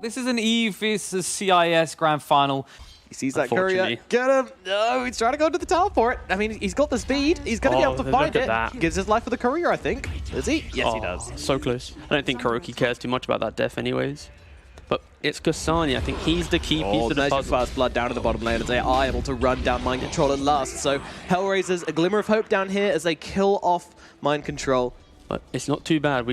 This is an Eve versus CIS grand final. He sees that courier. Get him! No, he's trying to go to the teleport. I mean, he's got the speed. He's going to be able to find it. Gives his life for the courier, I think. Does he? Yes, he does. So close. I don't think Kuroki cares too much about that death anyways. But it's Kasani. I think he's the key piece of the puzzle. First blood down to the bottom lane as they are able to run down Mind Control at last. So HellRaisers, a glimmer of hope down here as they kill off Mind Control. But it's not too bad.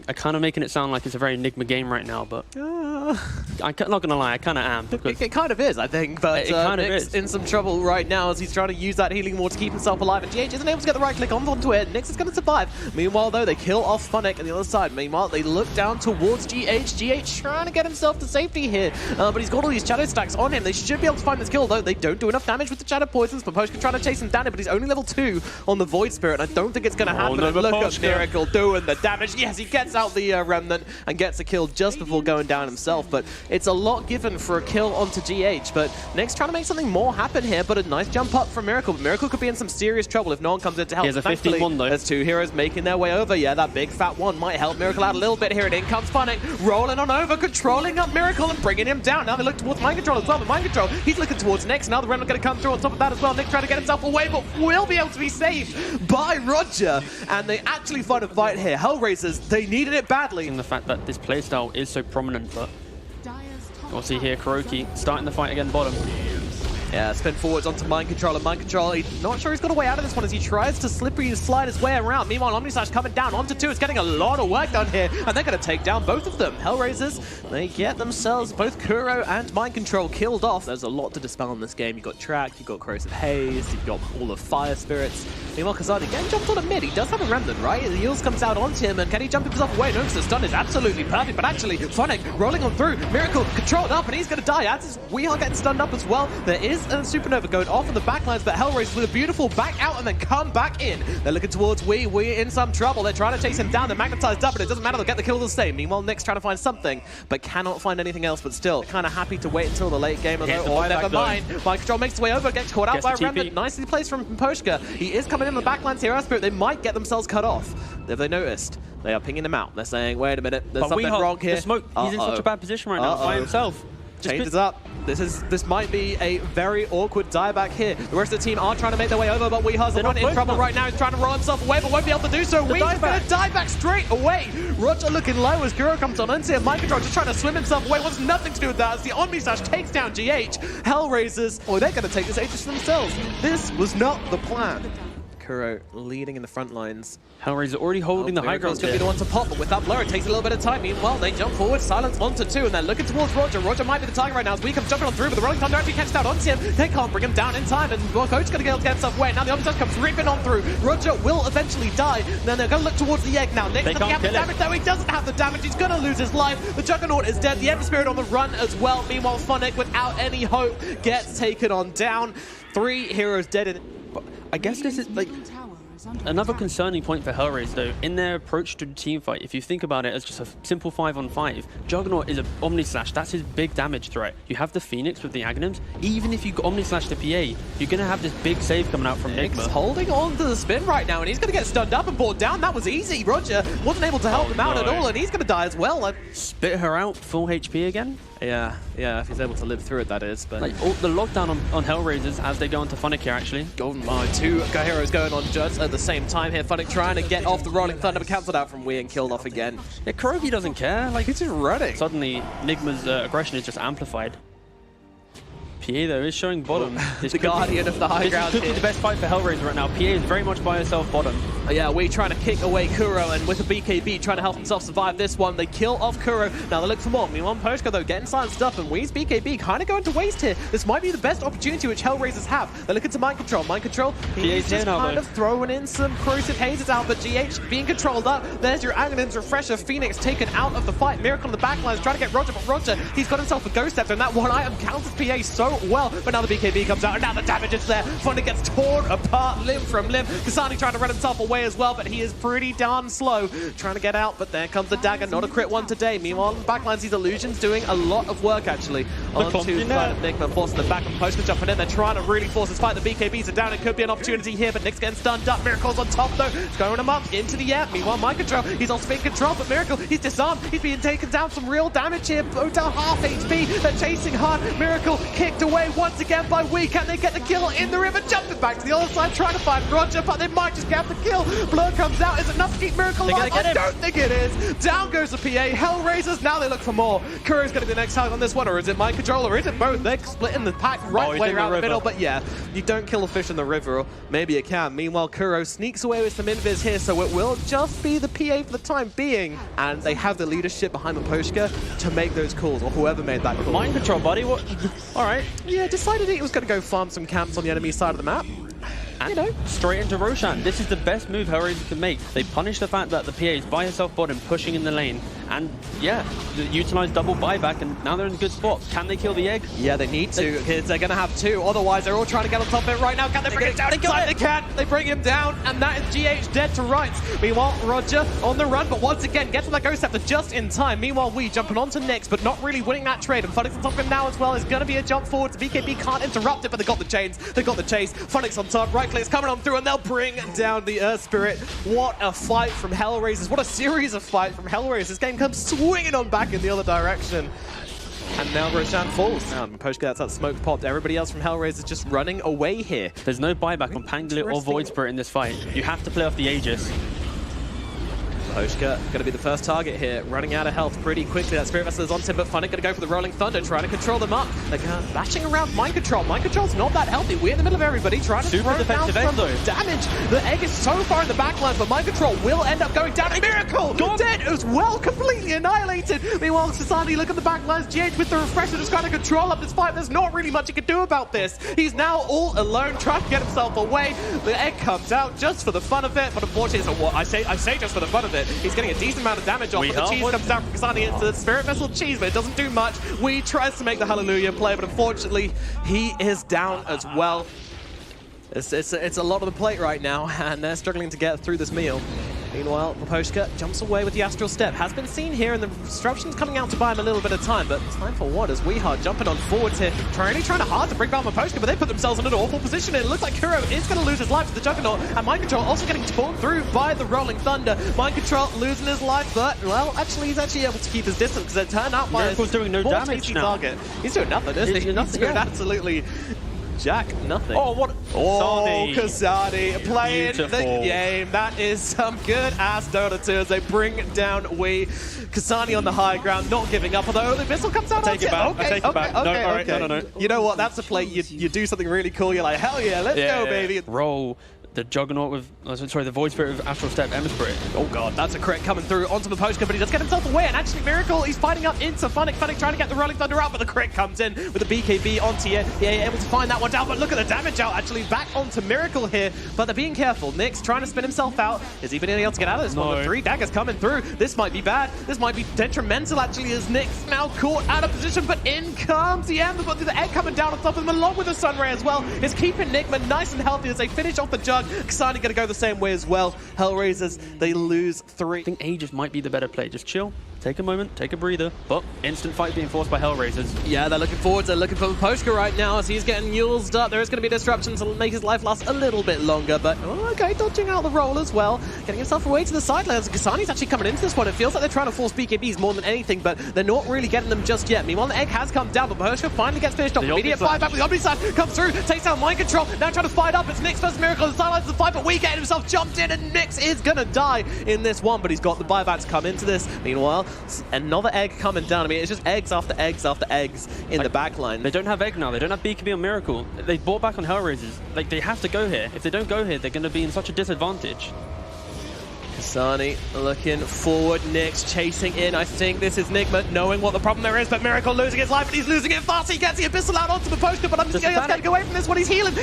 I kind of making it sound like it's a very Nigma game right now, but I'm not going to lie, I kind of am. It kind of is, I think, but it kind of Nick's is. in some trouble right now as he's trying to use that healing ward to keep himself alive, and GH isn't able to get the right click onto it. Nix is going to survive. Meanwhile, though, they kill off Funnick on the other side. Meanwhile, they look down towards GH. GH trying to get himself to safety here, but he's got all these shadow stacks on him. They should be able to find this kill, though. They don't do enough damage with the shadow poisons. Poshka trying to chase him down, but he's only level 2 on the Void Spirit, and I don't think it's going to happen. No, look at Miracle doing the damage. Yes, he gets out the Remnant and gets a kill just before going down himself, but it's a lot given for a kill onto GH, but Nick's trying to make something more happen here, but a nice jump up from Miracle. But Miracle could be in some serious trouble if no one comes in to help. He has a 15-1 though. There's 2 heroes making their way over. Yeah, that big fat one might help Miracle out a little bit here, and in comes Funnick, rolling on over, controlling up Miracle and bringing him down. Now they look towards Mind Control as well, but Mind Control, he's looking towards Nick. Now the Remnant going to come through on top of that as well. Nick trying to get himself away, but will be able to be saved by Roger, and they actually find a fight here. HellRaisers, they needed it badly. And the fact that this playstyle is so prominent, but we'll see here Kuroki starting the fight again bottom. Yeah, spin forwards onto Mind Control, and Mind Control, he's not sure he's got a way out of this one as he tries to slippery slide his way around. Meanwhile, Omnislash coming down onto 2. It's getting a lot of work done here, and they're going to take down both of them. HellRaisers, they get themselves both Kuro and Mind Control killed off. There's a lot to dispel in this game. You've got Track, you've got Corrosive Haze, you've got all the Fire Spirits. Meanwhile, Kazadi getting jumped on a mid. He does have a Remnant, right? The Eels comes out onto him, and can he jump himself away? No, because the stun is absolutely perfect, but actually, Funnick rolling on through. Miracle controlled up, and he's going to die. As we are getting stunned up as well. There is a Supernova going off on the backlines, but HellRaisers with a beautiful back out and then come back in. They're looking towards We're in some trouble. They're trying to chase him down. They're magnetized up, but it doesn't matter. They'll get the kill the same. Meanwhile, Nick's trying to find something, but cannot find anything else, but still kind of happy to wait until the late game. Oh, never mind. Mind Control makes his way over, gets caught out by a Remnant. Nicely placed from Poshka. He is coming in the backlines here. Spirit, they might get themselves cut off. Have they noticed? They are pinging him out. They're saying, wait a minute, there's something wrong here. The smoke, he's in such a bad position right now by himself. Changes up. This might be a very awkward dieback here. The rest of the team are trying to make their way over, but Weehar's the one in trouble right now. He's trying to roll himself away, but won't be able to do so. Weehar's going to die back straight away. Roger looking low as Kuro comes on into him. Mind Control just trying to swim himself away. Wants nothing to do with that as the Omnislash takes down GH. HellRaisers, they're going to take this Aegis for themselves. This was not the plan. Kuro leading in the front lines. HellRaisers already holding the high ground. Going to be the one to pop, but with that blow, it takes a little bit of time. Meanwhile, they jump forward, silence onto 2, and they're looking towards Roger. Roger might be the target right now as we come jumping on through, but the Rolling Thunder actually catches down onto him. They can't bring him down in time, and Coach going to be able to get himself away. Now the Omnislash comes ripping on through. Roger will eventually die. Then they're going to look towards the egg now. Nick doesn't have the damage, though. He doesn't have the damage. He's going to lose his life. The Juggernaut is dead. The Ember Spirit on the run as well. Meanwhile, Funnick, without any hope, gets taken on down. 3 heroes dead. I guess this is like another concerning point for HellRaisers, though, in their approach to the team fight. If you think about it as just a simple 5-on-5, Juggernaut is an Omnislash. That's his big damage threat. You have the Phoenix with the Aghanims. Even if you Omnislash the PA, you're going to have this big save coming out from Nigma. Holding on to the spin right now, and he's going to get stunned up and brought down. That was easy. Roger wasn't able to help him out at all, and he's going to die as well. Spit her out, full HP again? Yeah, if he's able to live through it, that is. But like the lockdown on HellRaisers as they go into Funnick here, actually. Golden Mine, 2 heroes going on just at the same time here. Funnick trying to get off the Rolling Thunder, but cancelled out from Wee and killed off again. Yeah, Kuroki doesn't care. Like, he's just running. Suddenly, Nigma's aggression is just amplified. PA, though, is showing bottom. The guardian of the high ground. This could be the best fight for HellRaisers right now. PA is very much by herself bottom. Yeah, Wee trying to kick away Kuro, and with a BKB trying to help himself survive this one. They kill off Kuro. Now they look for more. Meanwhile, Poshka, though, getting silenced up, and Wee's BKB kind of going to waste here. This might be the best opportunity which HellRaisers have. They're looking to Mind Control. Mind Control, he's just kind of throwing in some Corrosive Hazes out, but GH being controlled up. There's your Aghanims Refresher. Phoenix taken out of the fight. Miracle on the backlines trying to get Roger, but Roger, he's got himself a Ghost Scepter, and that one item counters PA so well. But now the BKB comes out, and now the damage is there. Funny gets torn apart limb from limb. Kasani trying to run himself away as well, but he is pretty darn slow. Trying to get out, but there comes the dagger. Not a crit one today. Meanwhile, in the backlines, these illusions doing a lot of work, actually. Onto Nigma, forcing the back and Poster jumping in. They're trying to really force this fight. The BKBs are down. It could be an opportunity here, but Nick's getting stunned up. Miracle's on top, though. Throwing him up into the air. Meanwhile, Mind Control, he's also being controlled, but Miracle, he's disarmed. He's being taken down. Some real damage here. Hotel half HP. They're chasing hard. Miracle kicked away once again by Wee. Can they get the kill in the river? Jumping back to the other side, trying to find Roger, but they might just get the kill. Blood comes out. Is it enough to keep Miracle alive? I don't think it is. Down goes the PA. HellRaisers, now they look for more. Kuro's going to be the next target on this one, or is it Mind Control, or is it both? They're splitting the pack right way around the middle, but yeah, you don't kill a fish in the river, or maybe you can. Meanwhile, Kuro sneaks away with some invis here, so it will just be the PA for the time being, and they have the leadership behind Maposhka to make those calls, or whoever made that call. Mind Control, buddy, what? All right. Yeah, decided he was going to go farm some camps on the enemy side of the map. And, you know, straight into Roshan. This is the best move HellRaisers can make. They punish the fact that the PA is by herself bottom, pushing in the lane. And, yeah, utilize double buyback, and now they're in a good spot. Can they kill the egg? Yeah, they need to, kids. They're going to have to. Otherwise, they're all trying to get on top of it right now. Can they bring it down? They can. They bring him down, and that is GH dead to rights. Meanwhile, Roger on the run, but once again, gets to that Ghost Scepter just in time. Meanwhile, we jumping onto Nyx, but not really winning that trade. And Funix on top of him now as well. It's going to be a jump forward. The BKB can't interrupt it, but they got the chains. They got the chase. Funix on top. Right click's coming on through, and they'll bring down the Earth Spirit. What a fight from HellRaisers. What a series of fights from HellRaisers. This game comes swinging on back in the other direction. And now Roshan falls. Now Maposhka, that's that smoke popped. Everybody else from HellRaisers just running away here. There's no buyback on Pangler or Void Spirit in this fight. You have to play off the Aegis. Maposhka going to be the first target here, running out of health pretty quickly. That Spirit Vessel is on him, but Funny going to go for the Rolling Thunder, trying to control them up. They're bashing around Mind Control. Mind Control's not that healthy. We're in the middle of everybody, trying to throw down some damage. The egg is so far in the back line, but Mind Control will end up going down. A Miracle! Dead as well, completely annihilated. Meanwhile, Society, look at the back lines. GH with the refresher just trying to control up this fight. There's not really much he can do about this. He's now all alone, trying to get himself away. The egg comes out just for the fun of it, but unfortunately, it's I say just for the fun of it. He's getting a decent amount of damage off, but the cheese comes down from Kasani into the Spirit Vessel cheese, but it doesn't do much. We tries to make the Hallelujah play, but unfortunately, he is down as well. It's a lot on the plate right now, and they're struggling to get through this meal. Meanwhile, Maposhka jumps away with the Astral Step. Has been seen here, and the disruption's coming out to buy him a little bit of time, but time for what? As Weehard jumping on forwards here, trying hard to bring down Maposhka, but they put themselves in an awful position, and it looks like Kuro is going to lose his life to the Juggernaut, and Mind Control also getting torn through by the Rolling Thunder. Mind Control losing his life, but, well, actually, he's actually able to keep his distance, because it turned out by Miracle's doing no damage now. Target. He's doing nothing, isn't he? He's doing absolutely jack nothing. Oh, what? Kasani playing the game. That is some good-ass Dota 2 as they bring down Wee. Kasani on the high ground, not giving up, although the missile comes out. I take it back. No. You know what? That's a play. You do something really cool. You're like, hell yeah, let's go, baby. Roll the Juggernaut with, the Void Spirit with Astral Step, Emma Spirit. Oh god, that's a crit coming through onto the Maposhka, but he does get himself away, and actually Miracle, he's fighting up into Funnick. Funnick trying to get the Rolling Thunder out, but the crit comes in with the BKB onto you. Yeah, able to find that one down, but look at the damage out, actually back onto Miracle here, but they're being careful. Nyx trying to spin himself out. Is he being able to get out of this one? The 3 daggers coming through. This might be bad. This might be detrimental, actually, as Nyx now caught out of position, but in comes the Ember, but the egg coming down on top of them, along with the Sunray as well, is keeping Nigma nice and healthy as they finish off the Jug. Kasani gonna go the same way as well. HellRaisers, they lose 3. I think Aegis might be the better play. Just chill, take a moment, take a breather, but instant fight being forced by HellRaisers. Yeah, they're looking forward. They're looking for Maposhka right now as he's getting muled up. There is going to be disruption to make his life last a little bit longer, but okay, dodging out the roll as well. Getting himself away to the sidelines. Kasani's actually coming into this one. It feels like they're trying to force BKBs more than anything, but they're not really getting them just yet. Meanwhile, the egg has come down, but Maposhka finally gets finished off. Immediate fire back with the Omni Slash comes through, takes out Mind Control, now trying to fight up. It's Nyx versus Miracle on the sidelines of the fight, but we get himself jumped in, and Nyx is gonna die in this one, but he's got the buyback to come into this. Meanwhile, another egg coming down. I mean, it's just eggs after eggs after eggs in the back line. They don't have egg now. They don't have BKB on Miracle. They bought back on HellRaisers. Like, they have to go here. If they don't go here, they're going to be in such a disadvantage. Kasani looking forward, Nyx chasing in. I think this is Nigma knowing what the problem there is, but Miracle losing his life, and he's losing it fast. He gets the Abyssal out onto the poster, but I'm just going to go away from this one. He's healing,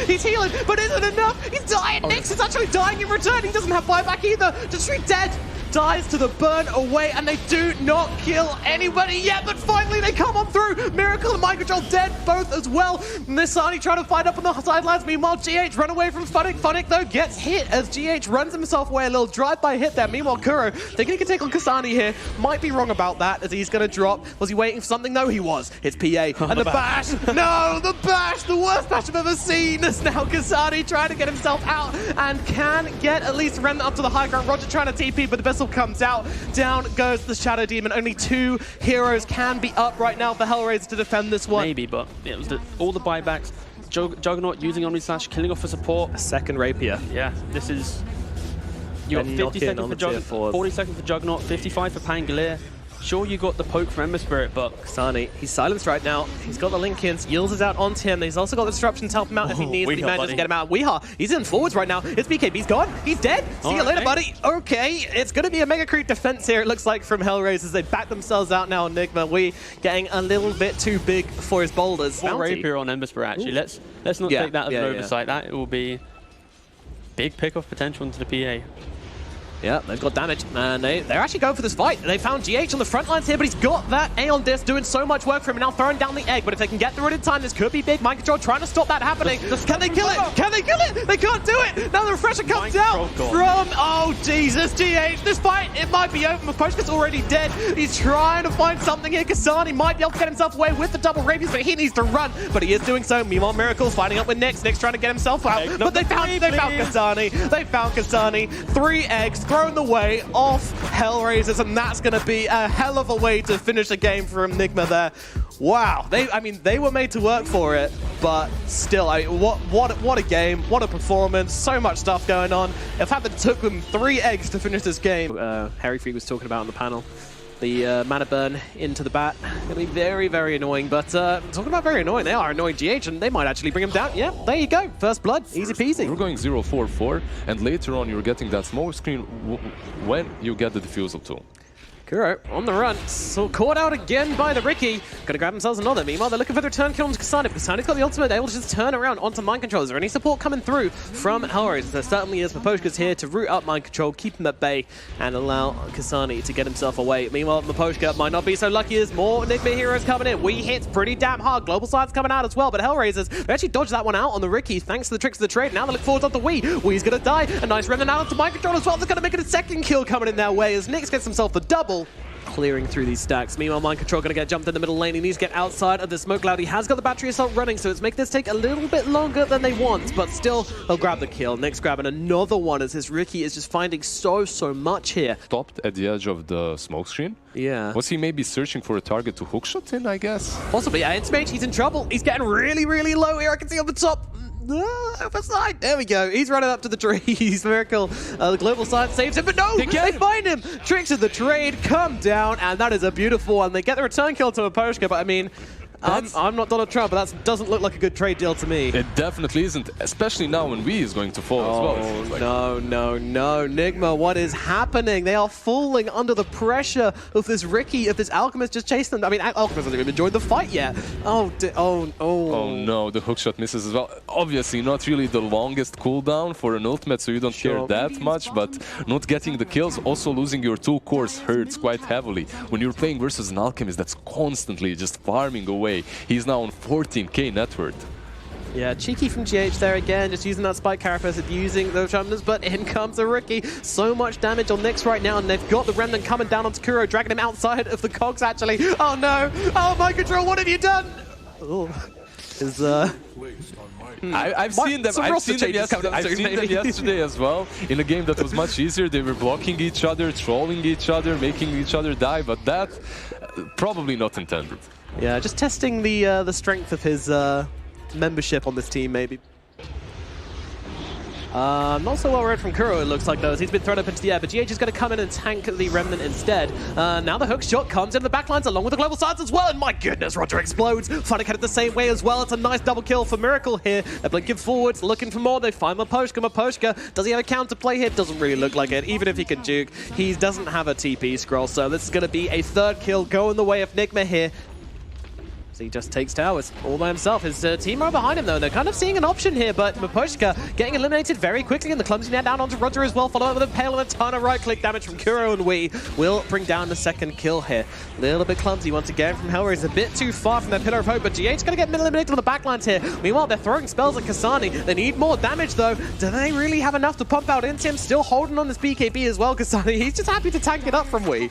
but isn't enough. He's dying. Nyx is actually dying in return. He doesn't have buyback either. Just straight dead. dies to the burn away, and they do not kill anybody yet, but finally they come on through. Miracle and Mind Control dead both as well. Nisani trying to fight up on the sidelines. Meanwhile, GH run away from Funnick. Funnick, though, gets hit as GH runs himself away. A little drive-by hit there. Meanwhile, Kuro thinking he can take on Kasani here. Might be wrong about that as he's going to drop. Was he waiting for something? No, he was. It's PA. And the bash. No, the bash. The worst bash I've ever seen. As now Kasani trying to get himself out and can get at least Remnant up to the high ground. Roger trying to TP, but the Bissell comes out. Down goes the Shadow Demon. Only 2 heroes can be up right now for HellRaisers to defend this one. Maybe, but it was all the buybacks. Juggernaut using Omni Slash, killing off for support. A second Rapier. Yeah, this is... You got 50 seconds for Juggernaut, 40 seconds for Juggernaut, 55 for Pangolier. Sure, you got the poke from Ember Spirit, but... Kasani, he's silenced right now. He's got the Link-ins. Yields is out onto him. He's also got the disruption to help him out if he needs. He manages to get him out. Weeha, he's in forwards right now. It's BKB's gone. He's dead. See you later, buddy. Okay, it's going to be a Mega Creep defense here, it looks like, from HellRaisers. They back themselves out now on Nigma. We getting a little bit too big for his boulders. Rapier on Ember Spirit, actually. Let's not take that as an oversight. That will be big pick-off potential into the PA. Yeah, they've got damage, and they're actually going for this fight. They found GH on the front lines here, but he's got that Aeon Disc doing so much work for him, and now throwing down the egg. But if they can get through it in time, this could be big. Mind Control trying to stop that happening. Can they kill it? Can they kill it? They can't do it. Now the refresher comes out from, oh Jesus, GH. This fight, it might be over. Maposhka's already dead. He's trying to find something here. Kasani might be able to get himself away with the double rapiers, but he needs to run. But he is doing so. Meanwhile, Miracle's fighting up with Nyx. Nyx trying to get himself out. But they found Kasani. They found Kasani. 3 eggs thrown away off HellRaisers, and that's going to be a hell of a way to finish the game from Nigma there. Wow, they were made to work for it, but still, what a game, what a performance, so much stuff going on. In fact, it took them 3 eggs to finish this game. Harry Freak was talking about on the panel. The mana burn into the bat. It'll be very, very annoying, but talking about very annoying, they are annoying GH, and they might actually bring him down. Yeah, there you go. First blood, easy peasy. You're going 0-4-4, and later on you're getting that smoke screen when you get the defusal tool. Kuro on the run, so caught out again by the Riki. Gonna grab themselves another. Meanwhile, they're looking for the return kill onto Kasani. Kasani's got the ultimate, able to just turn around onto Mind Control. Is there any support coming through from HellRaisers? There certainly is. Maposhka's here to root up Mind Control, keep him at bay, and allow Kasani to get himself away. Meanwhile, Maposhka might not be so lucky as more Nigma heroes coming in. We hit pretty damn hard. Global Side's coming out as well, but HellRaisers, they actually dodged that one out on the Riki thanks to the tricks of the trade. Now they look forward onto Wee. Wee's gonna die. A nice remnant out onto Mind Control as well. They're gonna make it a second kill coming in their way as Nyx gets himself the double. Clearing through these stacks. Meanwhile, Mind Control going to get jumped in the middle lane. He needs to get outside of the smoke cloud. He has got the battery assault running, so it's making this take a little bit longer than they want, but still, they'll grab the kill. Nyx grabbing another one as his Riki is just finding so much here. Stopped at the edge of the smoke screen. Yeah. Was he maybe searching for a target to hookshot in, I guess? Possibly. Yeah, it's Mage. He's in trouble. He's getting really, really low here. I can see on the top. Overside. There we go. He's running up to the trees. Miracle. The global side saves him, but no! They find him! Tricks of the trade come down, and that is a beautiful one. They get the return kill to Maposhka, but I mean, I'm not Donald Trump, but that doesn't look like a good trade deal to me. It definitely isn't, especially now when Wee is going to fall as well. Like... No. Nigma, what is happening? They are falling under the pressure of this Riki, of this Alchemist just chasing them. I mean, Alchemist hasn't even enjoyed the fight yet. Oh no, the hookshot misses as well. Obviously, not really the longest cooldown for an ultimate, so you don't care that much, but not getting the kills, also losing your 2 cores hurts quite heavily. When you're playing versus an Alchemist that's constantly just farming away. He's now on 14k net worth. Yeah, cheeky from GH there again, just using that spike carapace and using those remnants, but in comes the Riki. So much damage on Nyx right now, and they've got the remnant coming down onto Kuro, dragging him outside of the cogs actually. Oh no! Oh, Mind Control, what have you done? I've seen them yesterday as well, in a game that was much easier. They were blocking each other, trolling each other, making each other die, but that probably not intended. Yeah, just testing the strength of his membership on this team, maybe. Not so well read from Kuro, it looks like, though, as he's been thrown up into the air, but GH is going to come in and tank the Remnant instead. Now the hook shot comes into the backlines along with the global sides as well, and my goodness, Roger explodes. Funnick had it the same way as well. It's a nice double kill for Miracle here. They're blinking forwards, looking for more. They find Maposhka. Maposhka, does he have a counterplay here? Doesn't really look like it. Even if he can juke, he doesn't have a TP scroll, so this is going to be a 3rd kill going the way of Nigma here. So he just takes towers all by himself. His team are behind him, though. They're kind of seeing an option here, but Miposhka getting eliminated very quickly, and the clumsy net down onto Roger as well, followed up with a pale and a ton of right-click damage from Kuro, and we will bring down the second kill here. Little bit clumsy once again from HellRaisers, a bit too far from their Pillar of Hope, but GH's going to get eliminated on the backlines here. Meanwhile, they're throwing spells at Kasani. They need more damage, though. Do they really have enough to pump out into him? Still holding on this BKB as well, Kasani. He's just happy to tank it up from we.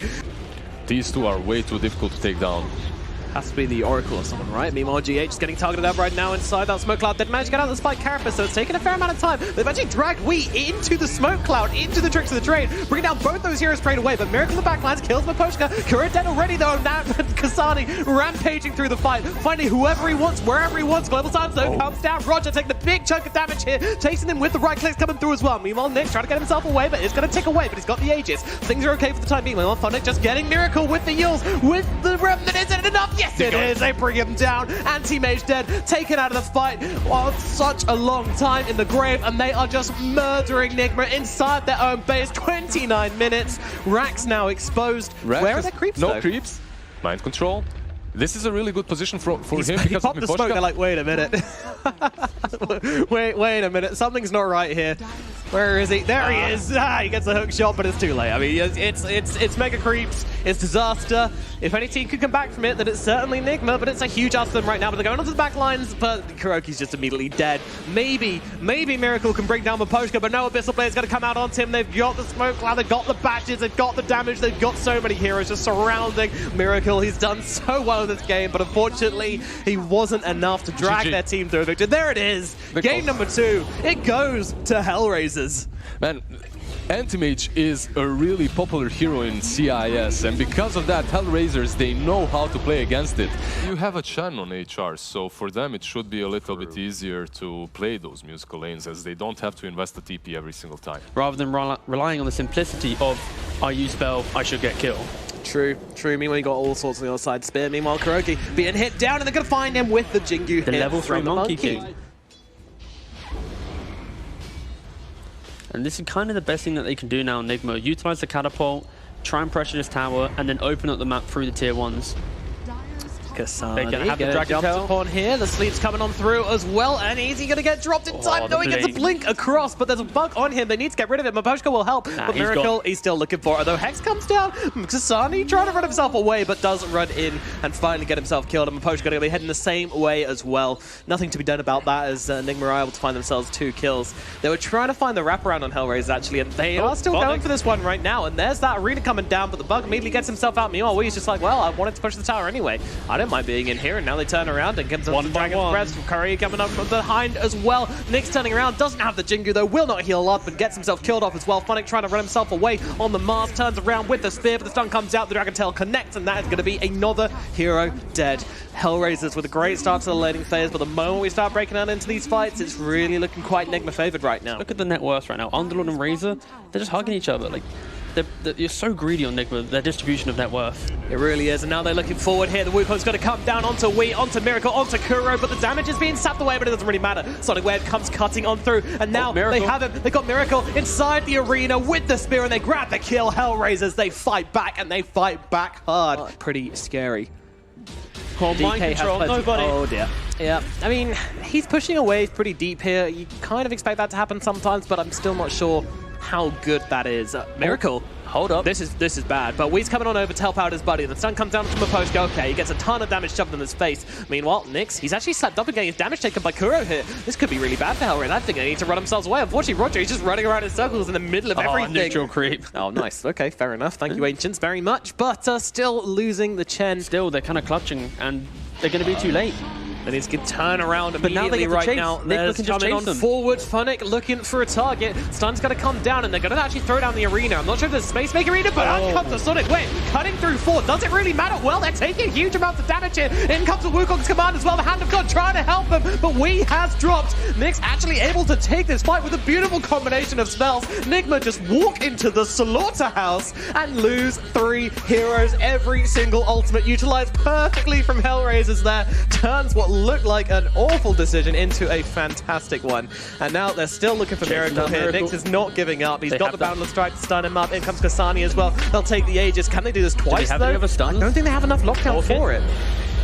These two are way too difficult to take down. Has to be the Oracle or someone, right? Meanwhile, GH is getting targeted up right now inside that smoke cloud. They managed to get out of the spike carapace, so it's taken a fair amount of time. They've actually dragged Wee into the smoke cloud, into the tricks of the trade, bringing down both those heroes straight away. But Miracle in the backlines kills Miposhka. Kura dead already, though. Now Kasani rampaging through the fight, finding whoever he wants, wherever he wants. Global Time Zone comes down. Roger taking the big chunk of damage here, chasing him with the right clicks coming through as well. Meanwhile, Nick trying to get himself away, but it's going to tick away, but he's got the Aegis. Things are okay for the time being. Meanwhile, Phonic just getting Miracle with the Yules, with the Remnant. Isn't it enough? Yes, it is. They bring him down. Anti-Mage dead, taken out of the fight. Oh, such a long time in the grave, and they are just murdering Nigma inside their own base. 29 minutes. Rax now exposed. Where are their creeps, No though? creeps. Mind control. This is a really good position for him He because popped of the smoke, Miposhka. they're like, wait a minute. wait a minute. Something's not right here. Where is he? There he is. He gets a hook shot, but it's too late. I mean, it's mega creeps. It's disaster. If any team could come back from it, then it's certainly Nigma, but it's a huge ask to them right now. But they're going onto the back lines, but Kuroki's just immediately dead. Maybe Miracle can bring down Miposhka, but no Abyssal Blade's going to come out onto him. They've got the smoke cloud, they've got the badges, they've got the damage, they've got so many heroes just surrounding Miracle. He's done so well in this game, but unfortunately, he wasn't enough to drag their team through a victory. There it is. Game number 2. It goes to HellRaisers. Man, Anti-Mage is a really popular hero in CIS, and because of that, HellRaisers, they know how to play against it. You have a Chen on HR, so for them it should be a little bit easier to play those musical lanes, as they don't have to invest the TP every single time. Rather than relying on the simplicity of, I use spell, I should get killed. True. Meanwhile, you got all sorts on the other side. Spear, meanwhile, Kuroki being hit down, and they're going to find him with the Jingu The hit level 3 from the Monkey King. And this is kind of the best thing that they can do now, Nigma. Utilize the catapult, try and pressure this tower, and then open up the map through the tier 1s. Kasani They're gonna have the get Dragon jumped Tail. upon here. The sleep's coming on through as well, and is he going to get dropped in time? No, he gets a blink across, but there's a bug on him. They need to get rid of it. Miposhka will help, but Miracle, he's still looking for it. Although Hex comes down, Kasani trying to run himself away, but doesn't run in and finally get himself killed. And Miposhka going to be heading the same way as well. Nothing to be done about that, as Nigma are able to find themselves 2 kills. They were trying to find the wraparound on HellRaisers, actually, and they are still going for this one right now. And there's that arena coming down, but the bug immediately gets himself out. Meanwhile, he's just like, well, I wanted to push the tower anyway. I don't mind being in here. And now they turn around and get some Dragon's Breath from Curry coming up from behind as well. Nick's turning around, doesn't have the Jingu though, will not heal up and gets himself killed off as well. Phonic trying to run himself away on the Mars, turns around with the spear, but the stun comes out, the Dragon Tail connects, and that is going to be another hero dead. HellRaisers with a great start to the laning phase, but the moment we start breaking out into these fights, it's really looking quite Nigma favored right now. Look at the net worth right now. Underlord and Razor, they're just hugging each other. Like, you're so greedy on Nigma, their distribution of net worth. It really is, and now they're looking forward here. The Wupo's going to come down onto Wee, onto Miracle, onto Kuro, but the damage is being sapped away, but it doesn't really matter. Sonic Wave comes cutting on through, and now they have him. They got Miracle inside the arena with the spear, and they grab the kill. HellRaisers, they fight back, and they fight back hard. Pretty scary. Oh, mind control, nobody. Oh dear. Yeah, I mean, he's pushing a wave pretty deep here. You kind of expect that to happen sometimes, but I'm still not sure how good that is. Miracle. Hold up. This is bad, but Wee's coming on over to help out his buddy. The stun comes down from Miposhka. Okay, he gets a ton of damage shoved in his face. Meanwhile, Nyx, he's actually slapped up and getting his damage taken by Kuro here. This could be really bad for HellRaisers. I think they need to run themselves away. Unfortunately, Roger, he's just running around in circles in the middle of everything. Neutral creep. Oh, nice. Okay, fair enough. Thank you, Ancients, very much. But still losing the Chen. Still, they're kind of clutching, and they're going to be too late. They need to turn around But now they immediately get to right chase. now. Nick They're can just coming chase on them. forward. Phonic looking for a target. Stun's going to come down, and they're going to actually throw down the arena. I'm not sure if there's space make arena, but out comes the Sonic Wave. Cutting through 4. Does it really matter? Well, they're taking huge amounts of damage here. In comes the Wukong's command as well. The Hand of God trying to help him, but Wee has dropped. Nick's actually able to take this fight with a beautiful combination of spells. Nigma just walk into the slaughterhouse and lose 3 heroes. Every single ultimate utilized perfectly from HellRaisers there. Turns what looked like an awful decision into a fantastic one. And now they're still looking for Miracle here. Nyx is not giving up. He's got the Boundless Strike to stun him up. In comes Kasani as well. They'll take the Aegis. Can they do this twice, have though? any other stuns? I don't think they have enough lockdown for it.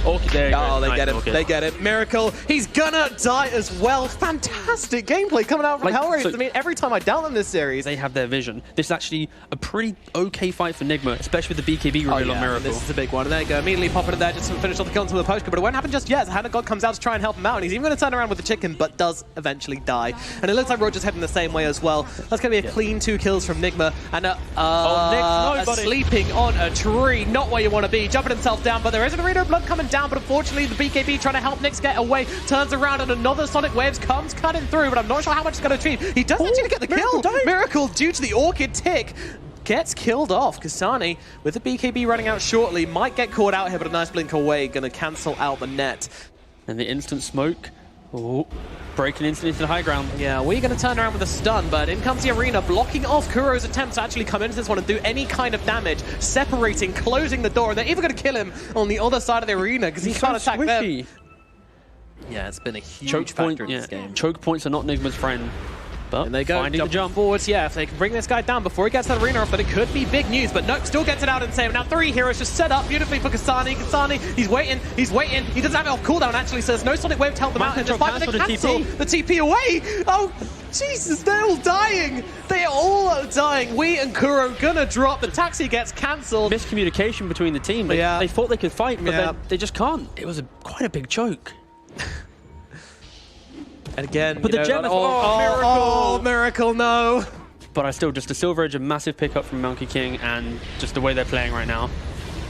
Orchid there. Oh, they Nice get it. Orchid. They get it. Miracle. He's gonna die as well. Fantastic gameplay coming out from Like, HellRaisers. so- I mean, every time I down them this series. They have their vision. This is actually a pretty okay fight for Nigma, especially with the BKB reveal on Miracle. This is a big one. And there you go. Immediately popping it there just to finish off the kill into the post, but it won't happen just yet. Hannah God comes out to try and help him out, and he's even going to turn around with the chicken, but does eventually die. And it looks like Roger's heading the same way as well. That's going to be a clean 2 kills from Nigma. And no, buddy. sleeping on a tree. Not where you want to be. Jumping himself down, but there is an Arena of Blood coming down, but unfortunately the BKB trying to help Nyx get away. Turns around and another Sonic Waves comes cutting through, but I'm not sure how much it's going to achieve. He does actually get the kill. Miracle, due to the Orchid tick, gets killed off. Kasani, with the BKB running out shortly, might get caught out here, but a nice blink away, going to cancel out the net. And the instant smoke. Oh, breaking instantly to the high ground. Yeah, we're going to turn around with a stun, but in comes the Arena, blocking off Kuro's attempts to actually come into this one and do any kind of damage, separating, closing the door, and they're even going to kill him on the other side of the Arena because he can't attack them. Yeah, it's been a huge Choke factor in this yeah. game. Choke points are not Nigma's friend. But And they go, finding the jump. forwards. Yeah, if they can bring this guy down before he gets that Arena off, then it could be big news. But nope, still gets it out and save. Now 3 heroes just set up beautifully for Kasani. Kasani, he's waiting. He doesn't have it off cooldown actually, so there's no Sonic Wave to help them out. And despite that, they cancel the TP away. Oh, Jesus, they're all dying. They are all dying. We and Kuro gonna drop. The taxi gets cancelled. Miscommunication between the team. They thought they could fight, but they just can't. It was quite a big choke. And again, but the gem is Miracle! Miracle, no. But I still, just a Silver Edge, a massive pickup from Monkey King, and just the way they're playing right now.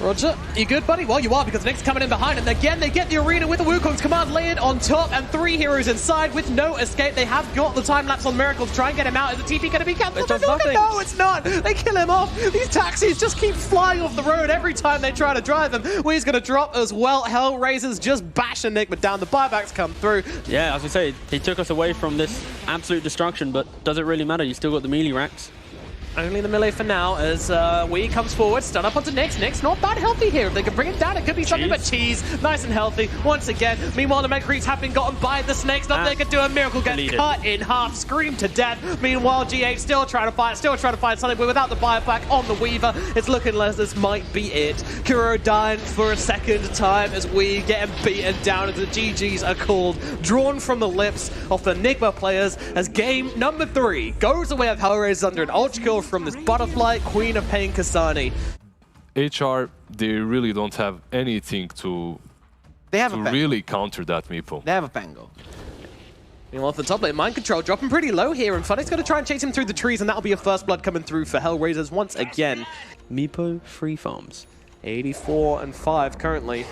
Roger, you good, buddy? Well, you are, because Nyx coming in behind, and again, they get the Arena with the Wukong's command layered on top, and 3 heroes inside with no escape. They have got the time-lapse on Miracle to try and get him out. Is the TP going to be cancelled? No, it's not. They kill him off. These taxis just keep flying off the road every time they try to drive him. We's going to drop as well. HellRaisers just bashing Nigma down. The buybacks come through. Yeah, as we say, he took us away from this absolute destruction, but does it really matter? You still got the melee racks. Only the melee for now as Wee comes forward, stun up onto Nyx. Nyx not bad healthy here. If they can bring it down, it could be something, but Cheese, nice and healthy once again. Meanwhile, the Mega Creeps have been gotten by the Snakes. Nothing they can do. A Miracle gets cut in half, screamed to death. Meanwhile, GH still trying to fight something, but without the buyback on the Weaver, it's looking like this might be it. Kuro dying for a second time as we get him beaten down as the GGs are called, drawn from the lips of the Nigma players as game number 3 goes away with HellRaisers under an ultra kill from this Butterfly Queen of Pain Kasani. HR, they really don't have anything to really counter that meeple. They have a Pango. Meanwhile, for the top lane, Mind Control dropping pretty low here, and Funny's going to try and chase him through the trees, and that'll be a first blood coming through for HellRaisers once again. Meepo free farms. 84 and 5 currently.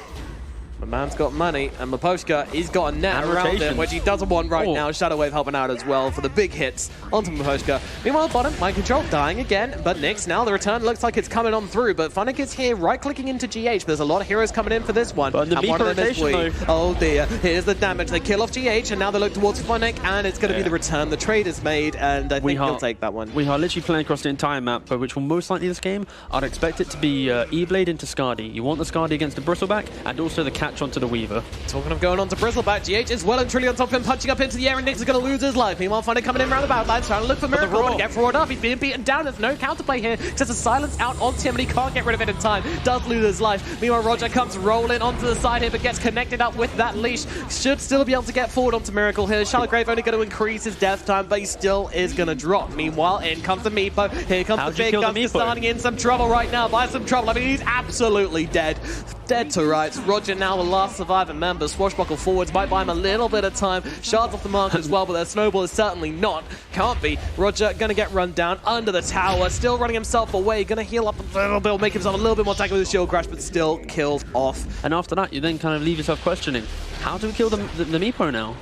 My man's got money, and Maposhka, he's got a net And around him, rotations. which he doesn't want right now. Shadow Wave helping out as well for the big hits onto Maposhka. Meanwhile, bottom, Mind Control dying again, but Nyx now the return looks like it's coming on through, but Funnick is here right-clicking into GH. There's a lot of heroes coming in for this one. But the and one of them is rotation, Wee. Oh dear, here's the damage. They kill off GH, and now they look towards Funnick, and it's going to be the return. The trade is made, and I think he'll take that one. We are literally playing across the entire map, but which will most likely this game, I'd expect it to be E-Blade into Skadi. You want the Skadi against the Bristleback, and also the catch onto the Weaver. Talking of going on to Bristleback, GH is well and truly on top of him, punching up into the air, and Nyx is going to lose his life. Meanwhile, Funny coming in around the back lines, trying to look for Miracle, but to get forward up. He's being beaten down. There's no counterplay here. Just a silence out onto him, and he can't get rid of it in time. Does lose his life. Meanwhile, Roger comes rolling onto the side here, but gets connected up with that leash. Should still be able to get forward onto Miracle here. Charlotte Grave only going to increase his death time, but he still is going to drop. Meanwhile, in comes the Meepo. Here comes the big guns, starting in some trouble right now. By some trouble. I mean, he's absolutely dead. Dead to rights. Roger now the last surviving member. Swashbuckle forwards might buy him a little bit of time. Shards off the mark as well, but their snowball is certainly not. Can't be. Roger gonna get run down under the tower. Still running himself away. Gonna heal up a little bit, make himself a little bit more tanky with his shield crash, but still killed off. And after that, you then kind of leave yourself questioning, how do we kill the Meepo now?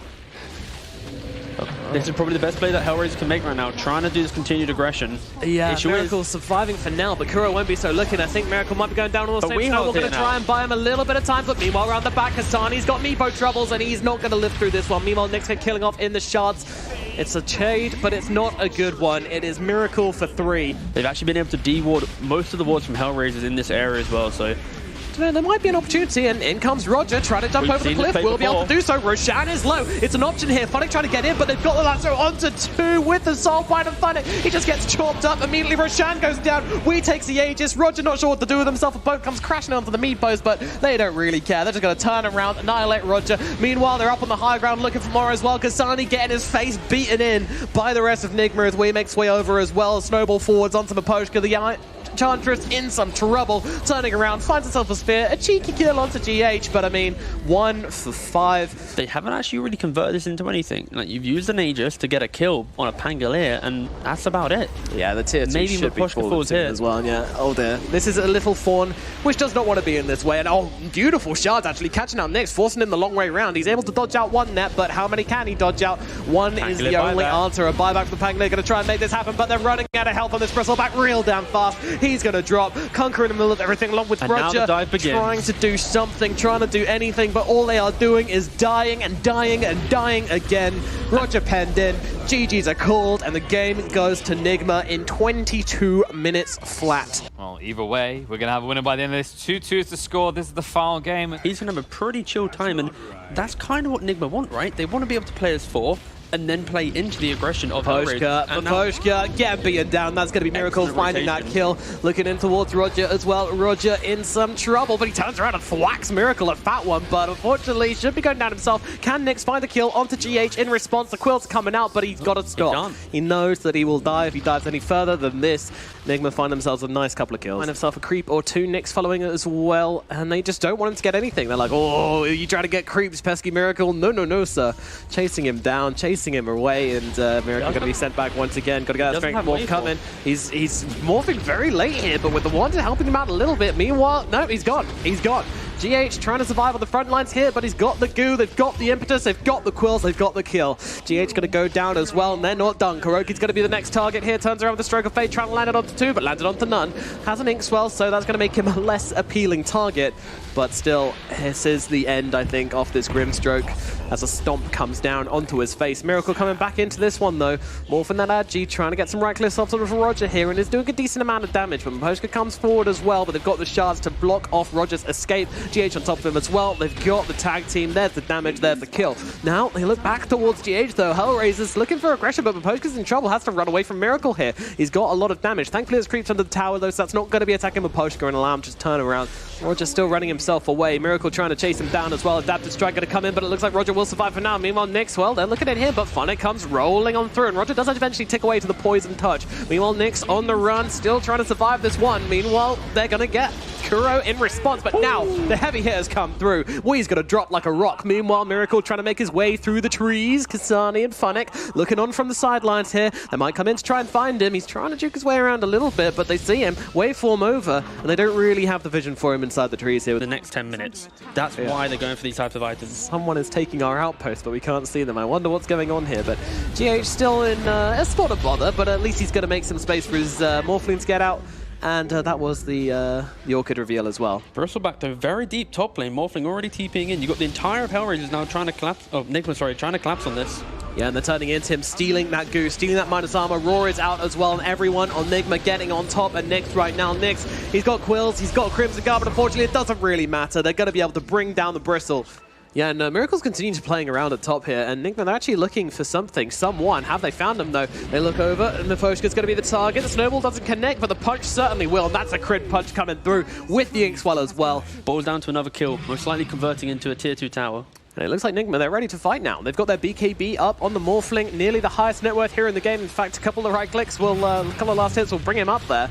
This is probably the best play that HellRaisers can make right now, trying to do this continued aggression. Yeah, Miracle's surviving for now, but Kuro won't be so looking. I think Miracle might be going down on the same snow. We're going to try and buy him a little bit of time, but meanwhile, around the back, Hasani's got Meepo troubles, and he's not going to live through this one. Meanwhile, Nyx killing off in the shards. It's a trade, but it's not a good one. It is Miracle for 3. They've actually been able to de-ward most of the wards from HellRaisers in this area as well, so There might be an opportunity, and in comes Roger, trying to jump over the cliff. Will be able to do so. Roshan is low. It's an option here. Funnick trying to get in, but they've got the lasso onto 2 with the soul bind of Funnick. He just gets chopped up. Immediately, Roshan goes down. We takes the Aegis. Roger not sure what to do with himself. A boat comes crashing onto the meat post, but they don't really care. They're just going to turn around, annihilate Roger. Meanwhile, they're up on the high ground looking for more as well. Kasani getting his face beaten in by the rest of Nigma as we makes way over as well. Snowball forwards onto Miposhka. The Enchantress in some trouble, turning around, finds herself a spear, a cheeky kill onto GH, but I mean, 1 for 5. They haven't actually really converted this into anything. Like, you've used an Aegis to get a kill on a Pangolier, and that's about it. Yeah, the tier 2 maybe should be forward here as well, yeah. Oh dear. This is a little fawn, which does not want to be in this way, and oh, beautiful shards actually catching out Nyx, forcing him the long way around. He's able to dodge out 1 net, but how many can he dodge out? 1 is the only answer. A buyback for the Pangolier, going to try and make this happen, but they're running out of health on this Bristleback real damn fast. He's going to drop. Conquer in the middle of everything, along with Roger trying to do something, trying to do anything, but all they are doing is dying and dying and dying again. Roger penned in, GG's are called, and the game goes to Nigma in 22 minutes flat. Well, either way, we're going to have a winner by the end of this. 2-2 is the score. This is the final game. He's going to have a pretty chill time, and that's kind of what Nigma want, right? They want to be able to play as 4, and then play into the aggression of Miposhka getting beaten down. That's going to be Miracle finding that kill. Looking in towards Roger as well. Roger in some trouble, but he turns around and thwacks Miracle at that one. But unfortunately, should be going down himself. Can Nyx find the kill onto GH in response? The Quill's coming out, but he's got to stop. He knows that he will die if he dives any further than this. Nigma find themselves a nice couple of kills. Find himself a creep or 2. Nyx following it as well, and they just don't want him to get anything. They're like, oh, you trying to get creeps, pesky Miracle? No, no, no, sir. Chasing him down, chasing him away, and Miracle going to be sent back once again. Got to get that strength morph coming. He's morphing very late here, but with the wand helping him out a little bit. Meanwhile, no, he's gone. He's gone. GH trying to survive on the front lines here, but he's got the goo, they've got the impetus, they've got the quills, they've got the kill. GH going to go down as well, and they're not done. Kuroki's going to be the next target here, turns around with a stroke of fate, trying to land it onto 2, but landed onto none. Has an ink swell, so that's going to make him a less appealing target, but still, this is the end, I think, of this Grimstroke as a stomp comes down onto his face. Miracle coming back into this one, though. Morphing that Agi, trying to get some right cliffs off of Roger here, and is doing a decent amount of damage, but Miposhka comes forward as well, but they've got the shards to block off Roger's escape. GH on top of him as well. They've got the tag team. There's the damage. There's the kill. Now, they look back towards GH, though. HellRaisers looking for aggression, but Miposhka's in trouble. Has to run away from Miracle here. He's got a lot of damage. Thankfully, it's creeps under the tower, though, so that's not going to be attacking Miposhka, and allow him to just turn around. Roger still running himself away. Miracle trying to chase him down as well. Adapted strike going to come in, but it looks like Roger will survive for now. Meanwhile, Nyx, well, they're looking at him, but Funnick comes rolling on through, and Roger does eventually tick away to the poison touch. Meanwhile, Nyx on the run, still trying to survive this one. Meanwhile, they're going to get Kuro in response, but now the heavy hitters come through. Wee's going to drop like a rock. Meanwhile, Miracle trying to make his way through the trees. Kasani and Funnick looking on from the sidelines here. They might come in to try and find him. He's trying to juke his way around a little bit, but they see him, waveform over, and they don't really have the vision for him inside the trees here. The next 10 minutes. That's why they're going for these types of items. Someone is taking our outpost, but we can't see them. I wonder what's going on here, but GH still in a spot of bother, but at least he's going to make some space for his Morphling to get out. And that was the Orchid reveal as well. Bristleback, though, very deep top lane. Morphling already TPing in. You got the entire of HellRaisers now trying to collapse. Oh, Nigma, sorry, trying to collapse on this. Yeah, and they're turning into him, stealing that goo, stealing that minus armor. Roar is out as well, and everyone on Nigma getting on top. And Nyx right now, Nyx, he's got Quills, he's got Crimson Guard, but unfortunately it doesn't really matter. They're going to be able to bring down the Bristle. Yeah, and Miracle's continuing to playing around at top here, and Nigma, they're actually looking for something, someone. Have they found him, though? They look over, and Miposhka's going to be the target. The snowball doesn't connect, but the punch certainly will, and that's a crit punch coming through with the Inkswell as well. Boils down to another kill, most likely converting into a tier 2 tower. And it looks like Nigma, they're ready to fight now. They've got their BKB up on the Morphling, nearly the highest net worth here in the game. In fact, a couple of right clicks will, a couple of last hits will bring him up there.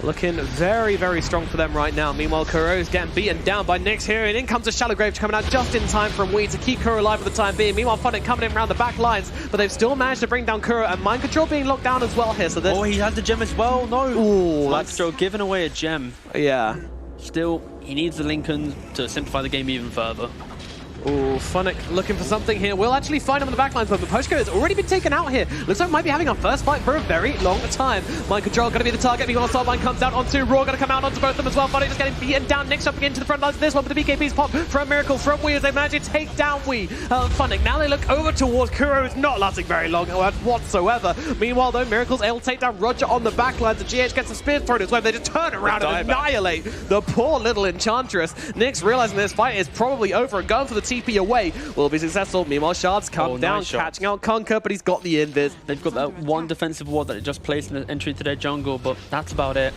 Looking very, very strong for them right now. Meanwhile, Kuro's getting beaten down by Nyx here, and in comes a Shallow Grave coming out just in time from Wee to keep Kuro alive for the time being. Meanwhile, Funnick coming in around the back lines, but they've still managed to bring down Kuro, and Mind Control being locked down as well here. So this... Oh, he has the gem as well. No. Ooh, Mind Control giving away a gem. Yeah. Still, he needs the Lincoln to simplify the game even further. Ooh, Funnick looking for something here. We'll actually find him on the backlines, but the postcode has already been taken out here. Looks like we might be having our first fight for a very long time. Mind Control going to be the target. Meanwhile, Sideline comes out onto Raw, going to come out onto both of them as well. Funnick just getting beaten down. Nick's jumping into the front lines of this one, but the BKB's pop from Miracle, from Wee, as they manage to take down Wee. Funnick, now they look over towards Kuro, who's not lasting very long whatsoever. Meanwhile, though, Miracle's able to take down Roger on the backlines. The GH gets some spears thrown as well. They just turn around and annihilate the poor little Enchantress. Nick's realizing this fight is probably over and going for the TP away. Will be successful. Meanwhile, Shards come down, nice catching out Conquer, but he's got the invis. They've got that one defensive ward that they just placed in the entry to their jungle, but that's about it.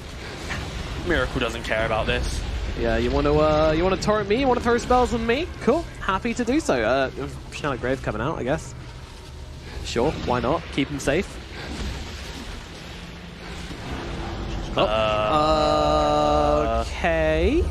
Miracle doesn't care about this. Yeah, you want to torrent me? You want to throw spells on me? Cool, happy to do so. Shadow Grave coming out, I guess. Sure, why not? Keep him safe. Okay.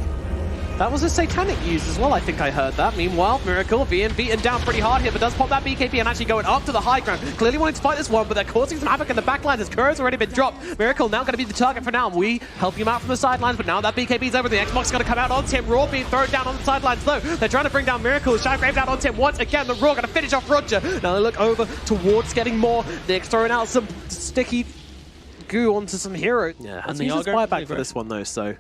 That was a Satanic use as well, I think I heard that. Meanwhile, Miracle being beaten down pretty hard here, but does pop that BKB and actually going up to the high ground. Clearly wanting to fight this one, but they're causing some havoc in the backlines as Kuro's already been dropped. Miracle now going to be the target for now. We help him out from the sidelines, but now that BKB's over, the Xbox is going to come out onto him. Raw being thrown down on the sidelines though. They're trying to bring down Miracle. Shadow Graves out onto him once again. The Raw going to finish off Roger. Now they look over towards getting more. Nick's throwing out some sticky goo onto some heroes. Yeah, and the buyback for this one though, so...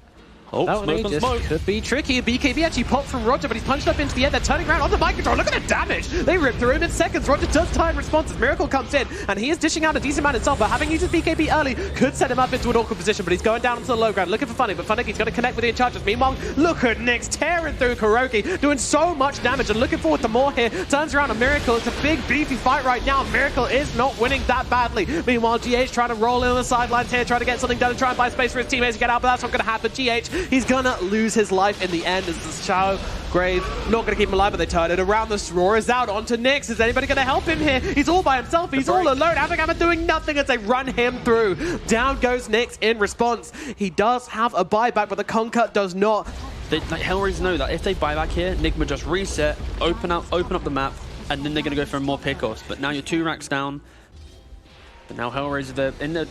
Oh, that one just could be tricky. BKB actually popped from Roger, but he's punched up into the air. They're turning around on the Mind Control. Look at the damage. They rip through him in seconds. Roger does time responses. Miracle comes in, and he is dishing out a decent amount himself, but having used his BKB early could set him up into an awkward position, but he's going down into the low ground, looking for Funnick, but Funnick, he's going to connect with the Enchantress. Meanwhile, look at Nyx tearing through Kuroki, doing so much damage, and looking forward to more here. Turns around on Miracle. It's a big, beefy fight right now. Miracle is not winning that badly. Meanwhile, GH trying to roll in on the sidelines here, trying to get something done and try and buy space for his teammates to get out, but that's not going to happen. GH, he's going to lose his life in the end as the Shadow Grave not going to keep him alive, but they turn it around. The Roar is out onto Nyx. Is anybody going to help him here? He's all by himself. He's all alone. Avagama doing nothing as they run him through. Down goes Nyx in response. He does have a buyback, but the Concut does not. HellRaisers know that if they buy back here, Nigma just reset, open up the map, and then they're going to go for more pickoffs. But now you're 2 racks down. But now HellRaisers, they're in the...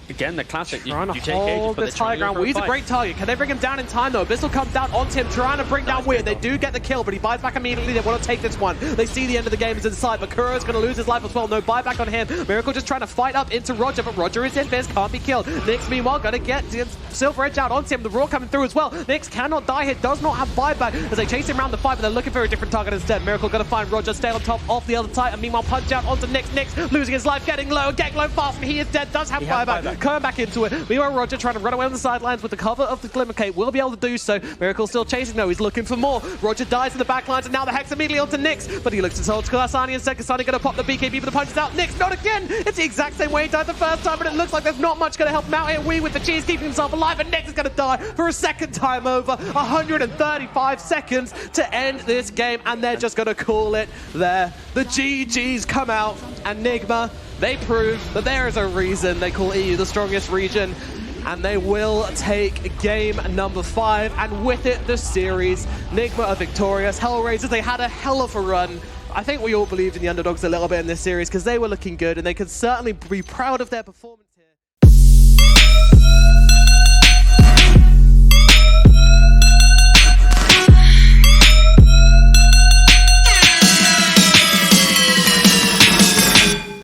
Again, the classic. Trying to hold this high ground. He's a great target. Can they bring him down in time, though? Abyssal comes down onto him, trying to bring down Weird. They do get the kill, but he buys back immediately. They want to take this one. They see the end of the game is inside, but Kuro's going to lose his life as well. No buyback on him. Miracle just trying to fight up into Roger, but Roger is in. Fizz can't be killed. Nyx, meanwhile, going to get Silver Edge out onto him. The Raw coming through as well. Nyx cannot die here. Does not have buyback as they chase him around the fight, but they're looking for a different target instead. Miracle going to find Roger, stay on top off the other Titan. Meanwhile, punch out onto Nyx. Nyx losing his life, getting low fast, and he is dead. Does have buyback. Coming back into it. Meanwhile, Roger trying to run away on the sidelines with the cover of the Glimmer Cape. Will be able to do so. Miracle still chasing though. He's looking for more. Roger dies in the backlines, and now the Hex immediately onto Nyx. But he looks to hold Kasani instead. Kasani going to pop the BKB, but the punch is out. Nyx, not again. It's the exact same way he died the first time, but it looks like there's not much going to help him out here. Wee with the cheese keeping himself alive, and Nyx is going to die for a second time over. 135 seconds to end this game, and they're just going to call it there. The GGs come out, and Nigma, they prove that there is a reason they call EU the strongest region. And they will take game number 5, and with it, the series. Nigma are victorious. HellRaisers, they had a hell of a run. I think we all believed in the underdogs a little bit in this series because they were looking good, and they could certainly be proud of their performance.